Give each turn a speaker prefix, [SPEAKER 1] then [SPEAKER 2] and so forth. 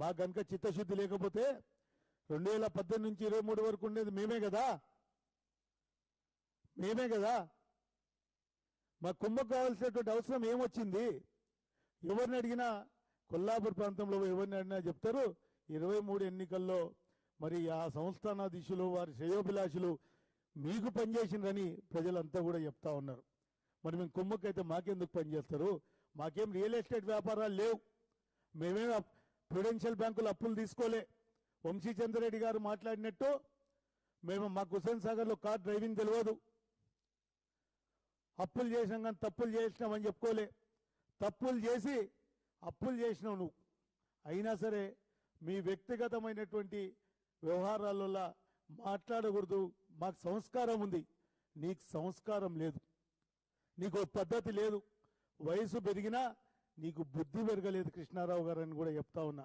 [SPEAKER 1] మా కనుక చిత్తశుద్ధి లేకపోతే 2018 నుంచి 23 వరకు ఉండేది మేమే కదా. మా కుంభకు కావాల్సినటువంటి అవసరం ఏమొచ్చింది? ఎవరిని అడిగినా కొల్లాపూర్ ప్రాంతంలో ఎవరిని అడిగినా చెప్తారు 23 ఎన్నికల్లో మరి ఆ సంస్థానాధీశులు వారి శ్రేయోభిలాషులు మీకు పనిచేసిండ్రని ప్రజలంతా కూడా చెప్తా ఉన్నారు. మరి మేము కుంభకైతే మాకెందుకు పనిచేస్తారు? మాకేం రియల్ ఎస్టేట్ వ్యాపారాలు లేవు, మేమేం ప్రుడెన్షియల్ బ్యాంకులు అప్పులు తీసుకోలే. వంశీచంద్రెడ్డి గారు మాట్లాడినట్టు మేము మాకు హుస్సేన్ సాగర్లో కార్ డ్రైవింగ్ తెలియదు, అప్పులు చేసినాం కానీ తప్పులు చేసినామని చెప్పుకోలే. తప్పులు చేసి అప్పులు చేసినావు నువ్వు. అయినా సరే మీ వ్యక్తిగతమైనటువంటి వ్యవహారాలలో మాట్లాడకూడదు. మాకు సంస్కారం ఉంది, నీకు సంస్కారం లేదు, నీకు పద్ధతి లేదు, వయసు పెరిగినా నీకు బుద్ధి పెరగలేదు కృష్ణారావు గారు అని కూడా చెప్తా ఉన్నా.